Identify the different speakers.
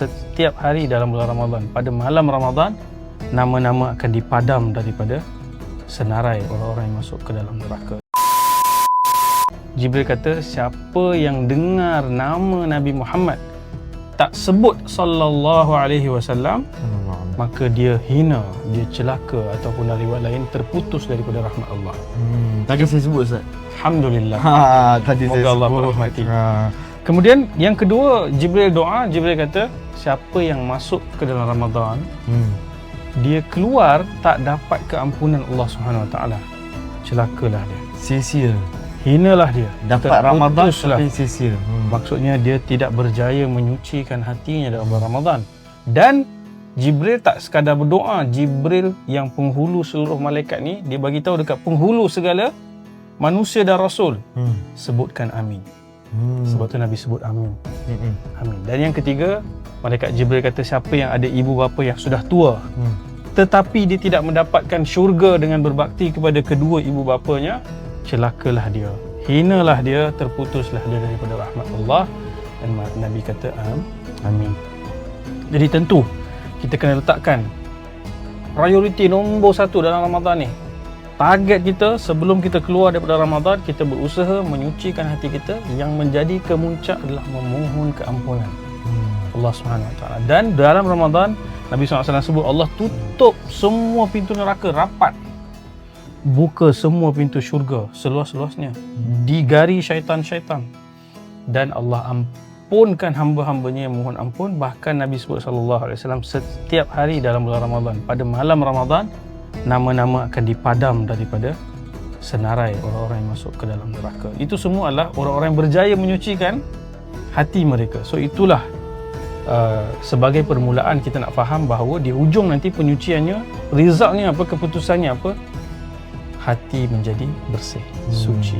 Speaker 1: setiap hari dalam bulan Ramadan. Pada malam Ramadan, nama-nama akan dipadam daripada senarai orang-orang yang masuk ke dalam neraka. Jibril kata, siapa yang dengar nama Nabi Muhammad tak sebut sallallahu alaihi wasallam, maka dia hina, dia celaka, ataupun dari riwayat lain terputus daripada rahmat Allah.
Speaker 2: Tadi saya sebut Ustaz.
Speaker 1: Alhamdulillah.
Speaker 2: Tadi
Speaker 1: Semoga
Speaker 2: saya
Speaker 1: Allah
Speaker 2: sebut.
Speaker 1: merahmati. Kemudian yang kedua, Jibril doa, Jibril kata, siapa yang masuk ke dalam Ramadan, dia keluar tak dapat keampunan Allah Subhanahu Wa Taala, celakalah dia.
Speaker 2: Sia-sia.
Speaker 1: Hinalah dia.
Speaker 2: Dapat Ramadan
Speaker 1: Terputuslah.
Speaker 2: tapi sia-sia.
Speaker 1: Maksudnya dia tidak berjaya menyucikan hatinya dalam bulan Ramadan. Dan Jibril tak sekadar berdoa, Jibril yang penghulu seluruh malaikat ni, dia bagi tahu dekat penghulu segala manusia dan rasul, sebutkan amin. Sebab tu Nabi sebut amin. Amin. Dan yang ketiga, malaikat Jibril kata, siapa yang ada ibu bapa yang sudah tua, tetapi dia tidak mendapatkan syurga dengan berbakti kepada kedua ibu bapanya, celakalah dia, hinalah dia, terputuslah dia daripada rahmat Allah. Dan Nabi kata amin. Jadi tentu kita kena letakkan prioriti nombor satu dalam Ramadan ni. Target kita sebelum kita keluar daripada Ramadan, kita berusaha menyucikan hati kita. Yang menjadi kemuncak adalah memohon keampunan Allah SWT. Dan dalam Ramadan, Nabi SAW sebut Allah tutup semua pintu neraka rapat, buka semua pintu syurga seluas-luasnya, digari syaitan-syaitan, dan Allah ampunkan hamba-hambanya yang mohon ampun. Bahkan Nabi sebut SAW, setiap hari dalam bulan Ramadan, pada malam Ramadan, nama-nama akan dipadam daripada senarai orang-orang yang masuk ke dalam neraka. Itu semua adalah orang-orang yang berjaya menyucikan hati mereka. So itulah sebagai permulaan kita nak faham bahawa di hujung nanti penyuciannya, resultnya apa, keputusannya apa, hati menjadi bersih, suci.